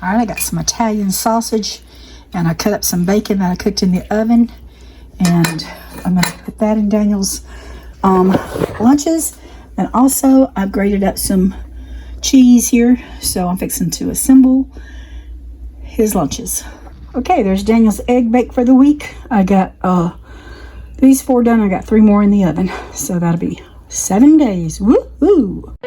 Alright, I got some Italian sausage and I cut up some bacon that I cooked in the oven, and I'm going to put that in Daniel's lunches. And also I've grated up some cheese here, so I'm fixing to assemble his lunches. Okay, there's Daniel's egg bake for the week. I got these 4 done. I got 3 more in the oven, so that'll be 7 days. Woo-hoo!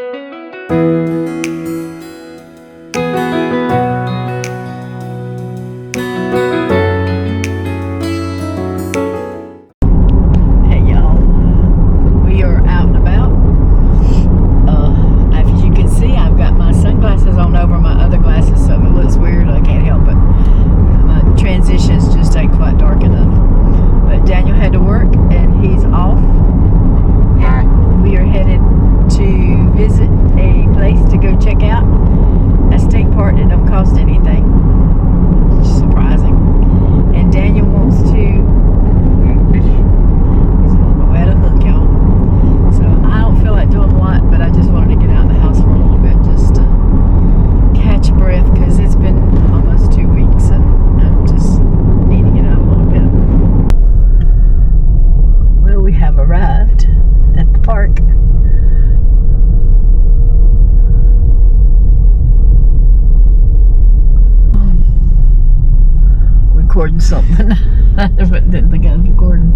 Recording something. I didn't think I was recording.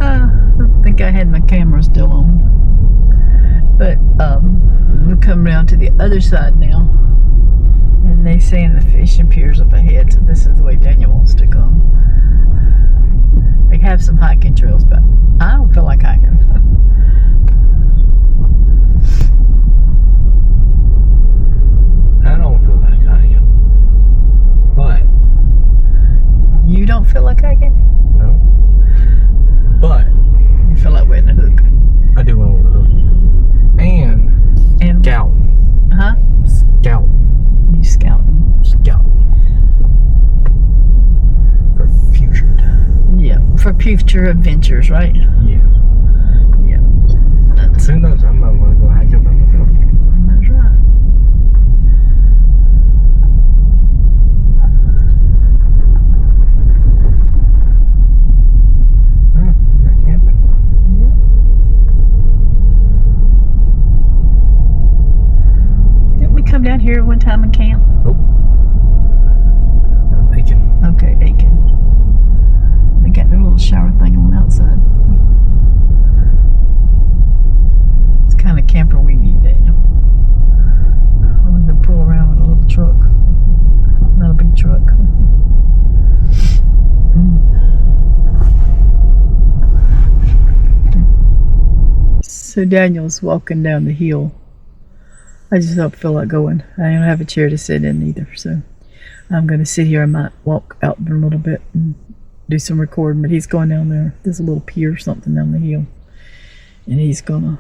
I think I had my camera still on. But we're coming around to the other side now, and they saying the fishing pier's up ahead, so this is the way Daniel wants to come. They have some hiking trails, but I don't feel like hiking. I don't feel like hiking, but you don't feel like hiking? No. But you feel like wetting a hook. I do want to wet a hook. And scouting. Huh? Scouting. You scouting. Scouting. For future time. Yeah, for future adventures, right? Yeah. Yeah. Who knows? I might want to go hiking by myself. That's right. Come down here one time and camp? Nope. Aiken. Okay, Aiken. They got their little shower thing on the outside. It's the kind of camper we need, Daniel. We're going to pull around with a little truck. Not a big truck. So Daniel's walking down the hill. I just don't feel like going. I don't have a chair to sit in either, so I'm going to sit here. I might walk out there a little bit and do some recording, but he's going down there. There's a little pier or something down the hill, and he's going to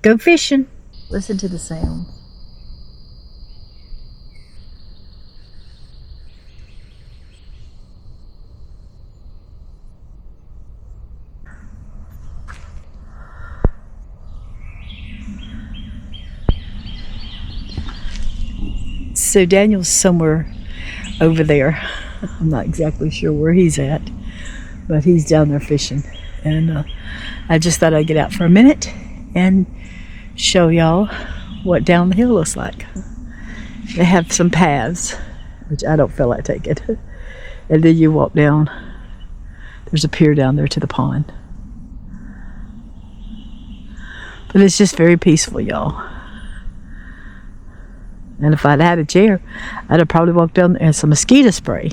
go fishing. Listen to the sounds. So Daniel's somewhere over there. I'm not exactly sure where he's at, but he's down there fishing. And I just thought I'd get out for a minute and show y'all what down the hill looks like. They have some paths, which I don't feel like taking. And then you walk down. There's a pier down there to the pond. But it's just very peaceful, y'all. And if I'd had a chair, I'd have probably walked down there and some mosquito spray.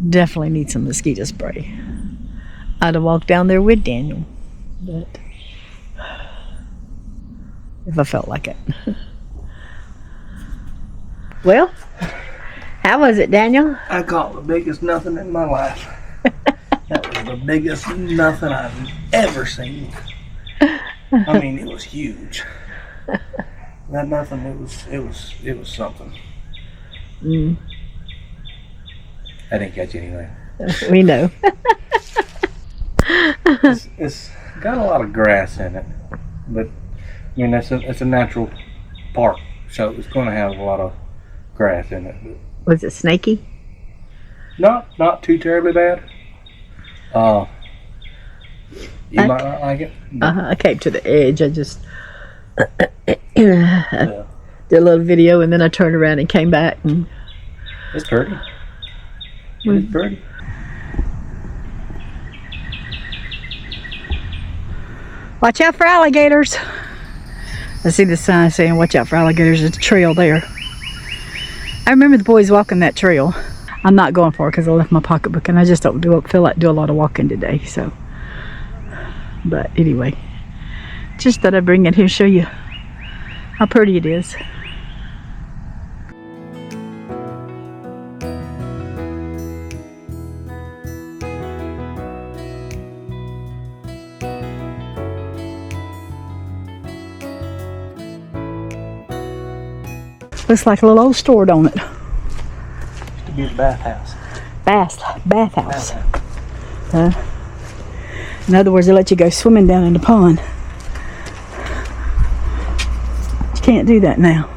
Definitely need some mosquito spray. I'd have walked down there with Daniel. But if I felt like it. Well, how was it, Daniel? I caught the biggest nothing in my life. That was the biggest nothing I've ever seen. I mean, it was huge. That nothing, it was something. Mm. I didn't catch anything. We know. It's got a lot of grass in it, but I mean it's a natural park, so it's going to have a lot of grass in it. But Was it snaky? not too terribly bad. You might not like it. I came to the edge. I just Yeah. did a little video, and then I turned around and came back. And It's pretty. It's pretty. Watch out for alligators. I see the sign saying watch out for alligators. There's a trail there. I remember the boys walking that trail. I'm not going for it because I left my pocketbook and I just don't feel like do a lot of walking today. So, but anyway, just thought I'd bring it here, show you how pretty it is. Looks like a little old store, don't it? Used to be the bathhouse. Bathhouse. In other words, they let you go swimming down in the pond. You can't do that now.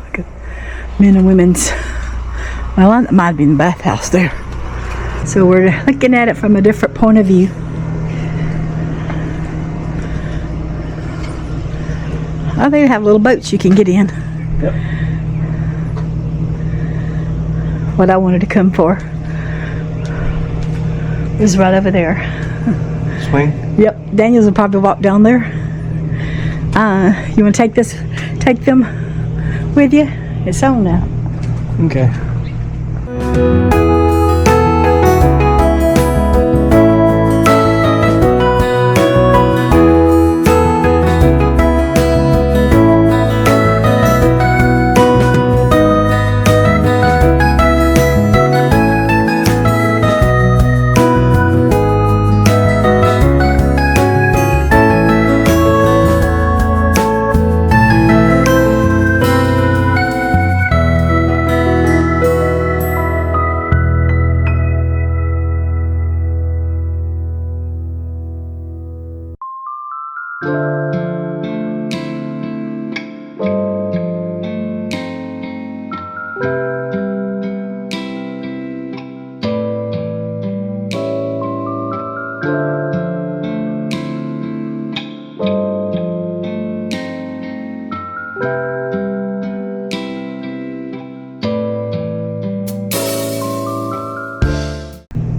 Men and women's. Well, that might have been the bathhouse there. So we're looking at it from a different point of view. Oh, they have little boats you can get in. Yep. What I wanted to come for is right over there. Swing. Yep, Daniels will probably walk down there. You want to take them with you? It's on now. Okay.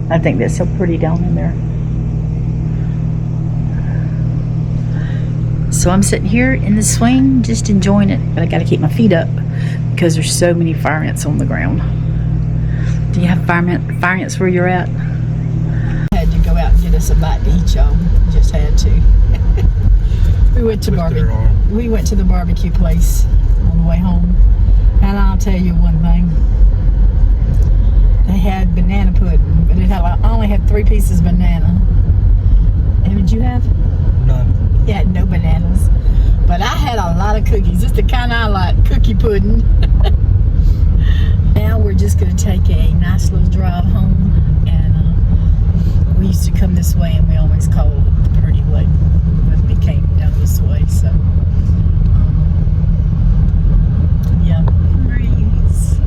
I think that's so pretty down in there. So I'm sitting here in the swing, just enjoying it. But I got to keep my feet up because there's so many fire ants on the ground. Do you have fire ants where you're at? I had to go out and get us a bite to eat, y'all. Just had to. We went to the barbecue place on the way home, and I'll tell you one thing. They had banana pudding, but I only had 3 pieces of banana. And did you have? None. You had no bananas. But I had a lot of cookies. It's the kind I like, cookie pudding. Now we're just going to take a nice little drive home. And we used to come this way, and we always called it the pretty way when we came down this way. So, yeah, memories.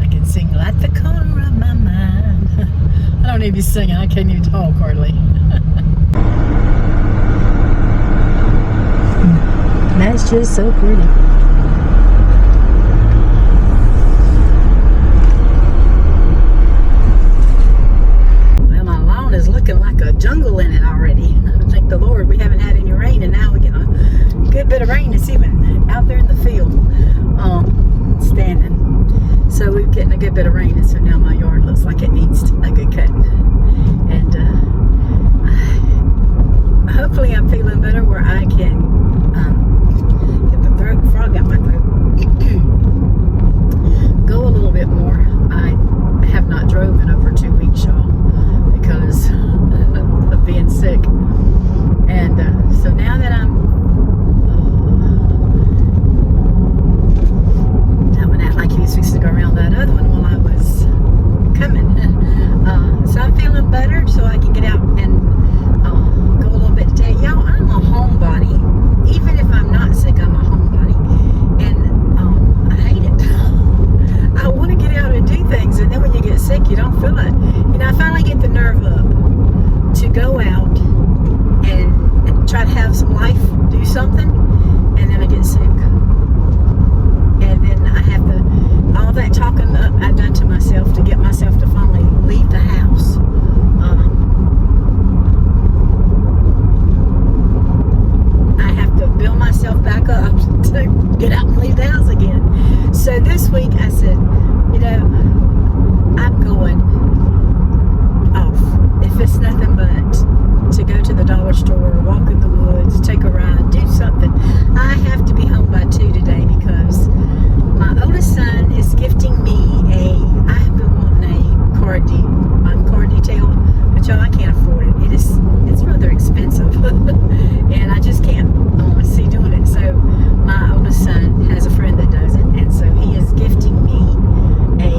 I can sing like the corner of my mind. I don't need to be singing. I can't even talk hardly. That's just so pretty. Well, my lawn is looking like a jungle in it already. Thank the Lord we haven't had any rain, and now we get a good bit of rain. It's even out there in the field, standing. So we're getting a good bit of rain, and so now my yard looks like it needs a good cut. And hopefully I'm feeling better where I can get the frog out my throat. Go a little bit more. I have not drove in over 2 weeks, y'all, because of being sick. And so now that that one act like he was fixing to go around that other one while I was coming. So I'm feeling better, so I can get out and go a little bit today. Y'all, I'm a homebody. Even if I'm not sick, I'm a homebody. And this week I said, you know, I'm going off. If it's nothing but to go to the dollar store, walk in the woods, take a ride, do something. I have to be home by 2 today because my oldest son is gifting me I have been wanting a car detail, but y'all, I can't afford it. It's rather expensive. And I just can't see doing it. So my oldest son has a friend that does it, and so he is gifting me a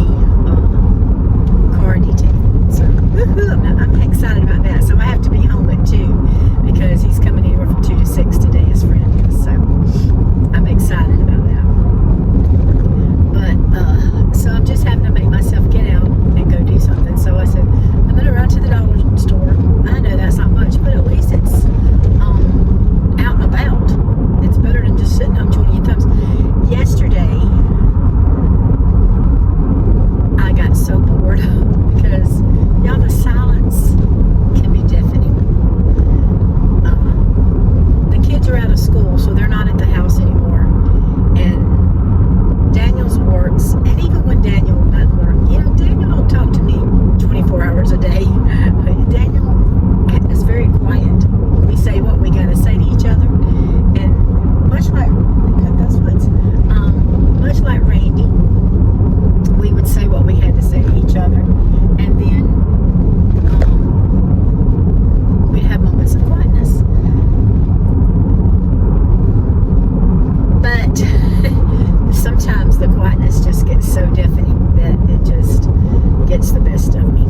car detail. So I'm excited about that. So I have to be home at 2 because he's coming anywhere from 2 to 6 today, his friend. So I'm excited about that. But so I'm just having to make myself get out and go do something. So I said, I'm gonna run to the dollar store. I know that's not much, but at least it's out and about. It's better than just sitting home twiddling your thumbs. Yesterday, I got so bored because y'all, the silence can be deafening. The kids are out of school, so they're not at the house anymore. And Daniel's works, and even when Daniel doesn't work, you know, Daniel don't talk to me 24 hours a day. Daniel is very quiet. We say what we gotta say to each other, and much like much like Randy, we would say what we had to say to each other, and then we'd have moments of quietness. But sometimes the quietness just gets so deafening that it just gets the best of me.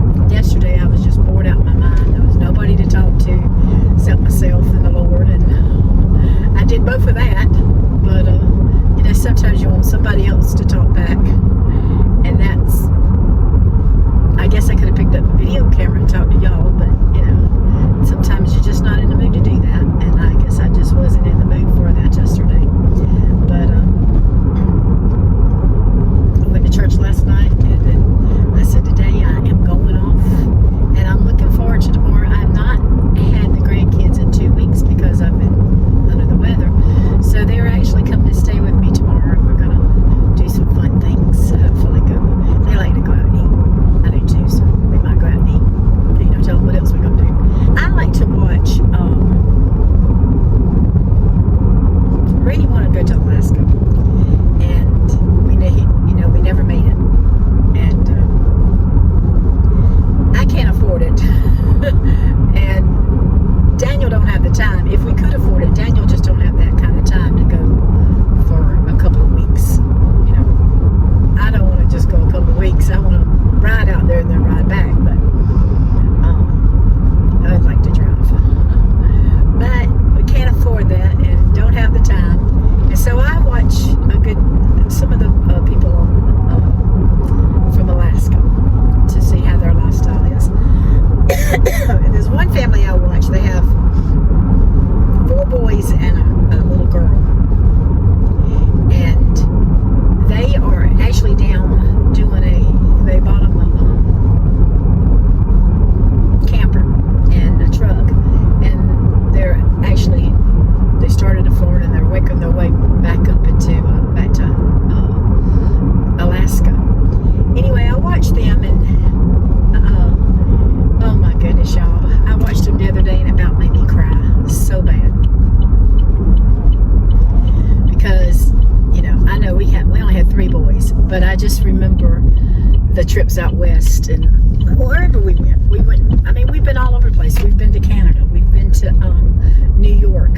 And yesterday I was just bored out of my mind. There was nobody to talk to except myself and the Lord, and I did both of that. But you know, sometimes you want somebody else to talk back, and that's, I guess I could have picked up a video camera and talked to y'all, but you know, sometimes you're just not in the mood to do that, and I guess I just wasn't in the mood for that yesterday. But I went to church last night, and then I said today I am going off, and I'm looking forward to tomorrow. I've not had the grandkids in 2 weeks because I've been under the weather, so they're actually coming to stay with me tomorrow, and we're gonna do some fun things. Hopefully they like to go out and eat. I do too, so we might go out and eat. You know, tell them what else we're gonna do. I like to watch Randy wanted to go to Alaska, and we never made it, and I can't afford it. And Daniel don't have the time. If we could afford it, Daniel just don't have that kind of time to go for a couple of weeks. You know, I don't want to just go a couple of weeks. I want to ride out there and then ride back, but I'd like to drive. But we can't afford that and don't have the time. And so I watch some of the people from Alaska to see how their lifestyle is. And there's one family I watch. They have 4 boys and a little girl, and they are actually down doing they bought them a camper and a truck, and they started in Florida, and they're working their way back up back to Alaska. Anyway, I watched them, and oh my goodness, y'all, I watched them the other day, and it about made me cry so bad, because you know, I know we only had 3 boys, but I just remember the trips out west, and wherever we went. I mean, we've been all over the place. We've been to Canada, we've been to New York,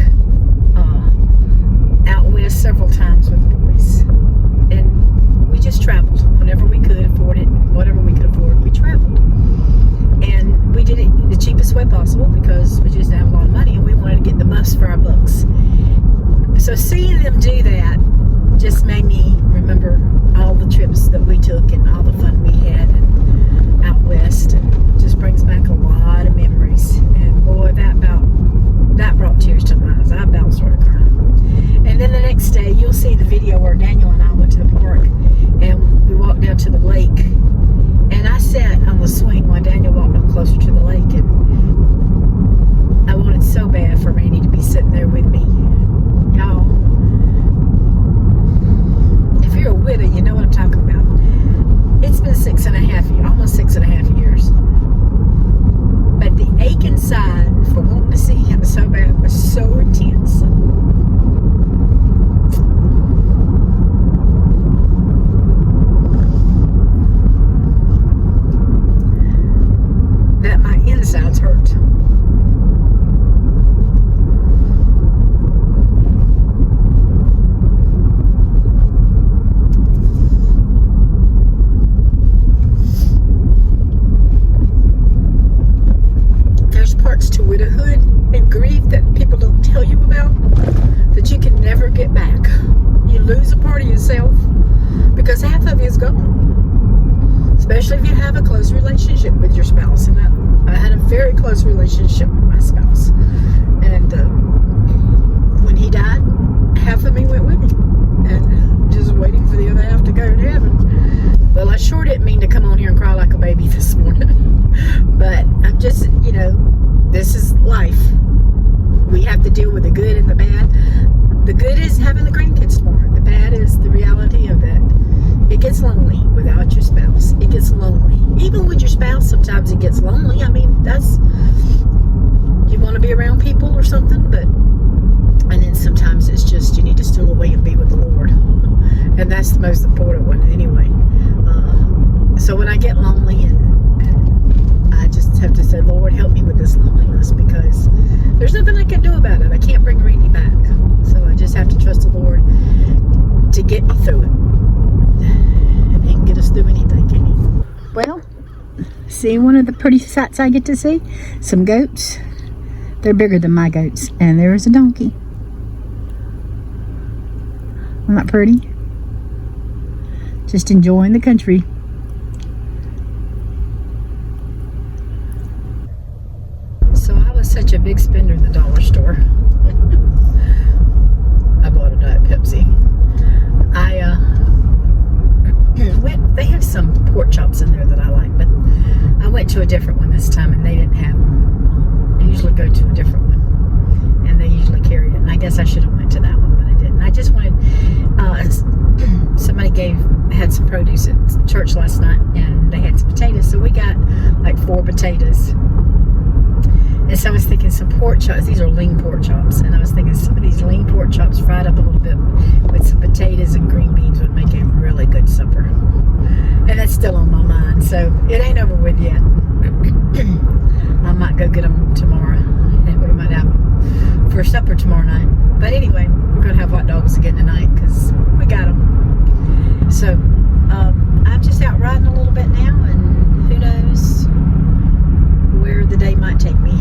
out west several times with the boys, and we just traveled whenever we could afford it. Whatever we could afford, we traveled, and we did it the cheapest way possible because we just didn't have a lot of money, and we wanted to get the most for our bucks. So seeing them do that just made me remember all the trips that we took and all the fun we had and out west, and just brings back a lot of memories. And boy, that brought tears to my eyes. I about started crying. And then the next day, you'll see the video where Daniel and I went to the park, and we walked down to the lake, and I sat on the swing while Daniel walked on closer to the lake, and I wanted so bad for Randy to be sitting there with me. Y'all, part of yourself because half of you is gone. Especially if you have a close relationship with your spouse. And I had a very close relationship with my spouse. And when he died, half of me went with him. And just waiting for the other half to go to heaven. Well, I sure didn't mean to come on here and cry like a baby this morning. But I'm just, this is life. We have to deal with the good and the bad. The good is having the grandkids tomorrow. The bad is the reality of that. It gets lonely without your spouse. It gets lonely. Even with your spouse, sometimes it gets lonely. I mean, that's, you want to be around people or something, but, and then sometimes it's just, you need to steal away and be with the Lord. And that's the most important one anyway. So when I get lonely and I just have to say, Lord, help me with this loneliness, because there's nothing I can do about it. I can't bring Randy back. So I just have to trust the Lord to get me through it. And He can get us through anything, can He? Well, see one of the pretty sights I get to see? Some goats. They're bigger than my goats. And there's a donkey. Isn't that pretty? Just enjoying the country. So I was such a big spender in the dollar store. I bought a Diet Pepsi. They have some pork chops in there that I like, but I went to a different one this time and they didn't have them. I usually go to a different one and they usually carry it. And I guess I should have went to that one, but I didn't. I just wanted, somebody had some produce at church last night and they had some potatoes. So we got like 4 potatoes. And so I was thinking some pork chops. These are lean pork chops. And I was thinking some of these lean pork chops fried up a little bit with some potatoes and green beans would make a really good supper. And that's still on my mind. So it ain't over with yet. I might go get them tomorrow. And we might have them for supper tomorrow night. But anyway, we're going to have hot dogs again tonight because we got them. So I'm just out riding a little bit now. And who knows where the day might take me.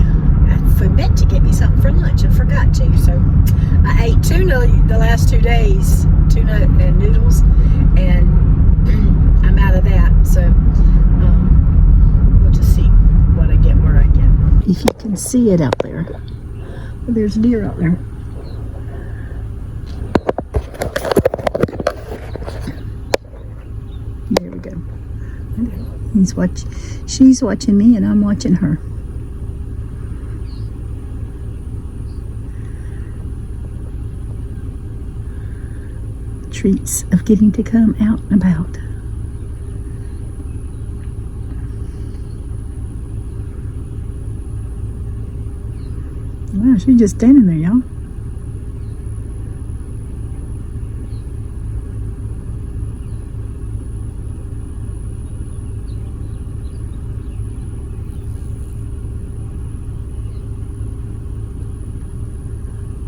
I meant to get me something for lunch and forgot to, so I ate tuna the last 2 days, tuna and noodles, and I'm out of that, so we'll just see what I get where I get. If you can see it out there, there's deer out there. There we go. She's watching me and I'm watching her. Treats of getting to come out and about. Wow, she's just standing there, y'all.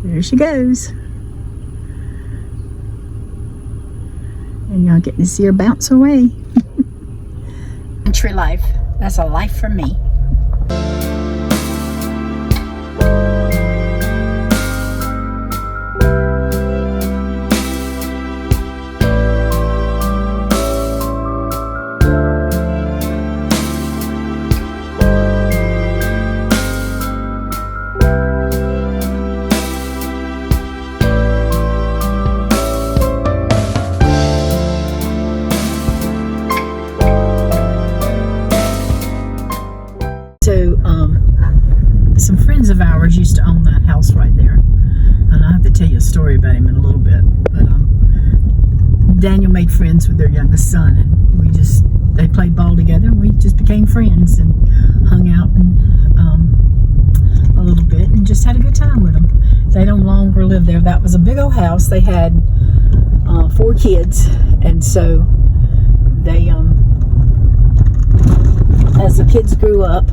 There she goes. And y'all getting to see her bounce away. Country life. That's a life for me. So, some friends of ours used to own that house right there. And I'll have to tell you a story about him in a little bit. But Daniel made friends with their youngest son. And they played ball together. And we just became friends and hung out and, a little bit and just had a good time with them. They no longer live there. That was a big old house. They had 4 kids. And so they, as the kids grew up,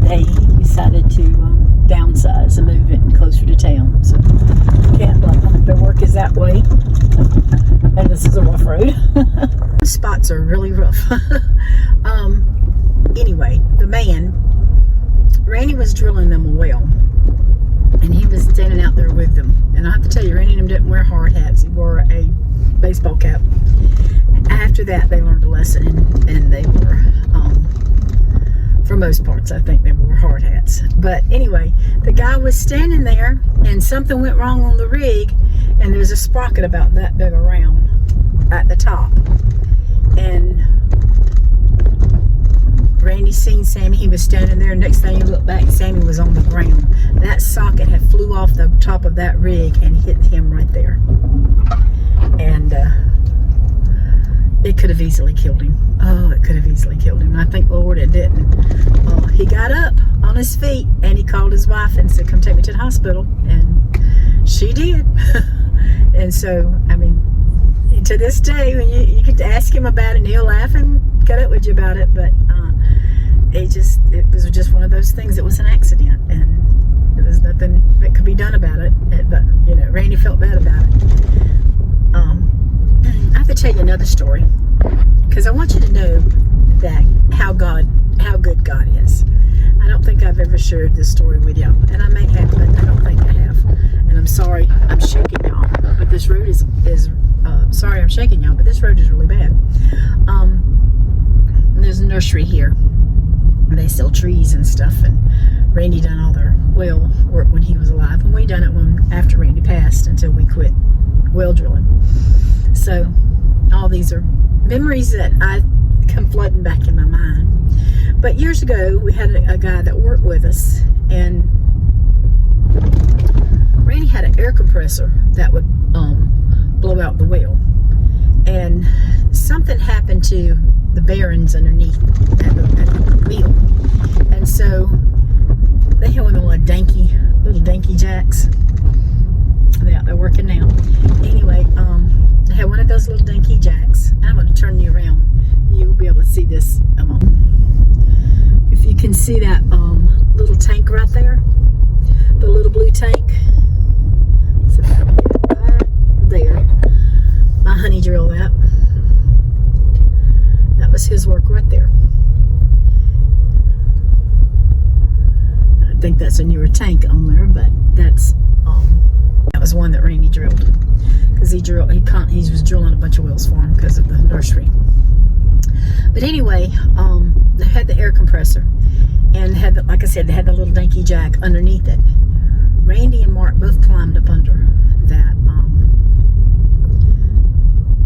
they decided to downsize and move it closer to town. So can't blame them. Their work is that way, and this is a rough road. Spots are really rough. Anyway, the man, Randy was drilling them a well, and he was standing out there with them, And I have to tell you, Randy and them didn't wear hard hats. He wore a baseball cap. After that, they learned a lesson, and they were, for most parts, I think they wore hard hats. But anyway, the guy was standing there, and something went wrong on the rig, and there's a sprocket about that big around at the top. And Randy seen Sammy. He was standing there. Next thing you look back, Sammy was on the ground. That socket had flew off the top of that rig and hit him right there. And it could have easily killed him. Oh, it could have easily killed him. I think, Lord, it didn't. He got up on his feet and he called his wife and said, "Come take me to the hospital." And she did. And so, I mean, to this day, when you could ask him about it, and he'll laugh and get up with you about it. But it was just one of those things. It was an accident, and there was nothing that could be done about it. But Randy felt bad about it. I have to tell you another story, because I want you to know that how good God is. I don't think I've ever shared this story with y'all, and I may have, but I don't think I have. And I'm sorry, I'm shaking y'all. But this road is sorry, I'm shaking y'all. But this road is really bad. There's a nursery here. They sell trees and stuff, and Randy done all their well work when he was alive, and we done it after Randy passed until we quit well drilling. So all these are memories that I come flooding back in my mind. But years ago, we had a guy that worked with us, and Randy had an air compressor that would blow out the well, and something happened to the bearings underneath at the wheel, and so they had one of the little dinky jacks. They're out there working now. Anyway, they had one of those little dinky jacks. I'm going to turn you around. You'll be able to see this. If you can see that little tank right there, the little blue tank. So right there. My honey drilled that. That was his work right there. I think that's a newer tank on there, but that was one that Randy drilled, because he was drilling a bunch of wells for him because of the nursery. But anyway, they had the air compressor, and like I said, they had the little dinky jack underneath it. Randy and Mark both climbed up under that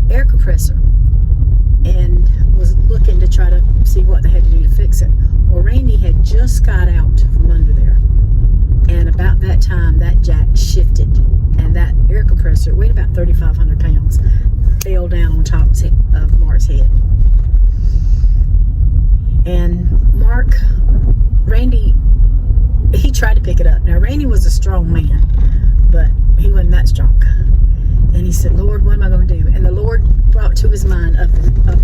air compressor and was looking to try to see what they had to do to fix it. Well, Randy had just got out from under there, and about that time that jack shifted, and that air compressor weighed about 3,500 pounds, fell down on top of Mark's head. And Randy, he tried to pick it up. Now, Randy was a strong man, but he wasn't that strong. And he said, "Lord, what am I going to do?" And the Lord brought to his mind of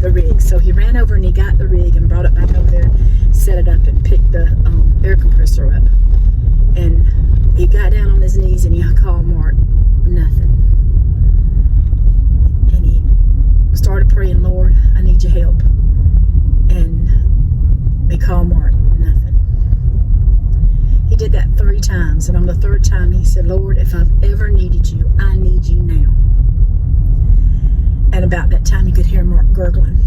the rig. So he ran over and he got the rig and brought it back over there, set it up, and picked the air compressor up. And he got down on his knees and he called Mark. Nothing. And he started praying, "Lord, I need your help." And he called Mark. Nothing. He did that 3 times, and on the 3rd time he said, "Lord, if I've ever needed you, I need you now." And about that time, you could hear Mark gurgling.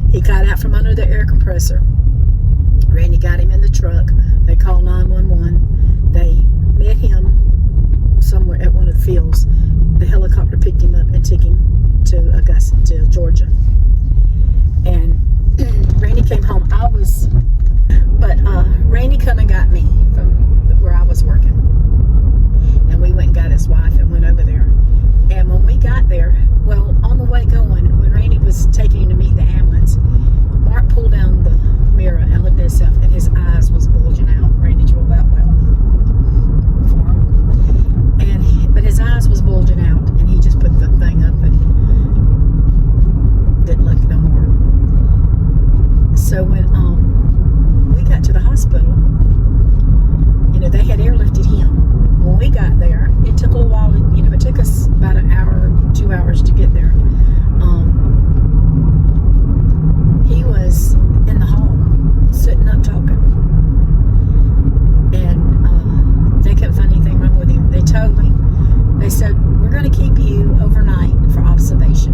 He got out from under the air compressor. Randy got him in the truck. They called 911. They met him somewhere at one of the fields. The helicopter picked him up and took him to Augusta, to Georgia. And Randy came home. Randy come and got me from where I was working. And we went and got his wife and went over there. And when we got there, well, on the way going, when Randy was taking him to meet the ambulance, Mark pulled down the mirror and looked at himself, and his eyes was bulging out. Randy drilled that well for him. But his eyes was bulging out, and he just put the thing up, and going to keep you overnight for observation.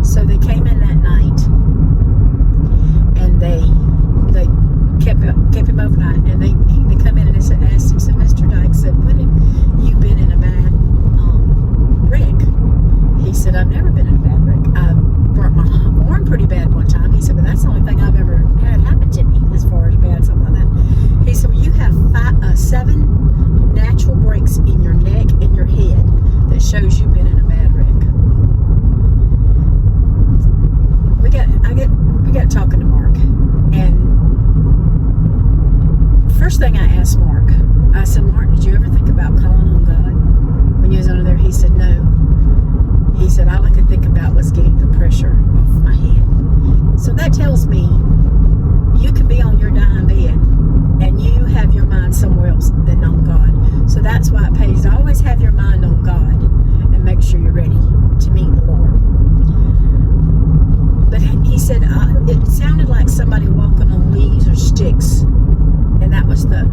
So they came in that night, and they kept him overnight, and they come in and asked him, said, Mr. Dyke, said, when have you been in a bad wreck? He said, I've never been in a bad wreck. I burnt my arm pretty bad one time. He said, but that's the only thing I've ever had happen to me as far as bad, something like that. He said, well, you have 7 natural breaks in your neck and your head that shows you've been in a bad wreck. We got talking to Mark, and first thing I asked Mark, I said, Mark, did you ever think about calling on God when you was under there? He said, no. He said, all I could think about was getting the pressure off my head. So that tells me you can be on your dying bed and you have your mind somewhere else than on God. So that's why it pays to always have your mind on God and make sure you're ready to meet the Lord. But he said it sounded like somebody walking on leaves or sticks, and that was the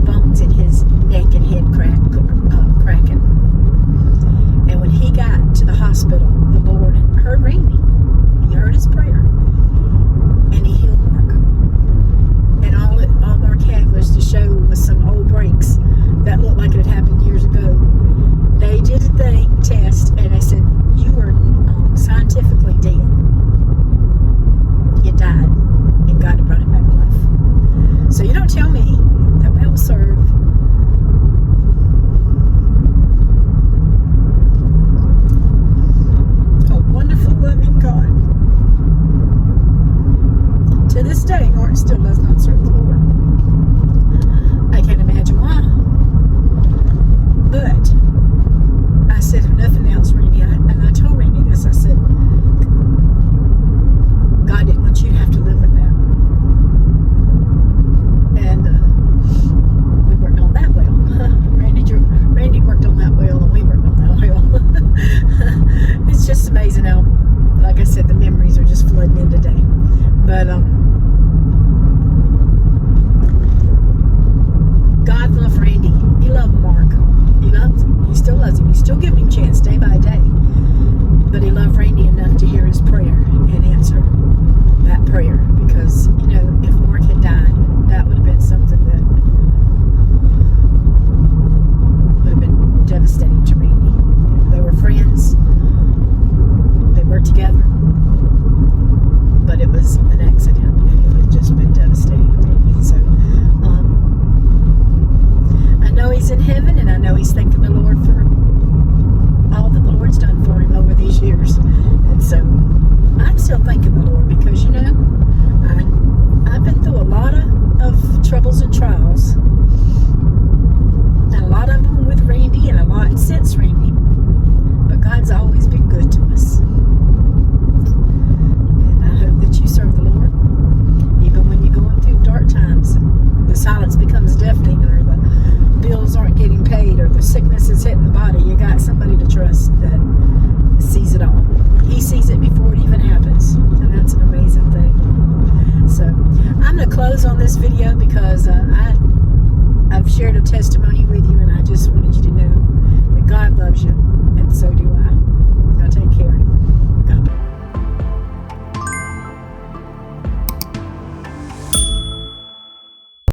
bones in his neck and head cracking. And when he got to the hospital, the Lord heard Randy. He heard his prayer, and he healed Mark. And all Mark had was to show was some old breaks that looked like it had happened years ago. They did a test, and they said, you are scientifically dead. You died, and God had brought him back to life. So you don't tell me that we don't serve a wonderful, loving God. To this day, Mark still does not serve the Lord. I can't imagine why. But I said, if nothing else, Randy, and I told Randy this, I said, God didn't want you to have to live with that. And we worked on that well. Randy worked on that well, and we worked on that well. It's just amazing how, like I said, the memories are just flooding in today. But God loved Randy. He loved Mark. He loved him. He still loves him. He's still giving him a chance day by day. But he loved Randy enough to hear his prayer and answer that prayer. Because, if Mark had died, that would have been something that would have been devastating to Randy. They were friends. They worked together. But it was an accident, and it would have just been devastating to Randy. So, I know he's in heaven, and I know he's thanking the Lord for all that the Lord's done for him over these years. And so I'm still thanking the Lord because, I've been through a lot of troubles and trials, and a lot of them with Randy and a lot since Randy. But God's always been good to us. And I hope that you serve the Lord, even when you're going through dark times. The silence becomes deafening, or the bills aren't getting paid, or the sickness is hitting the body. You got somebody to trust that sees it all. He sees it before it even happens, and that's an amazing thing. So I'm going to close on this video because I've shared a testimony with you, and I just wanted you to know that God loves you, and so do I.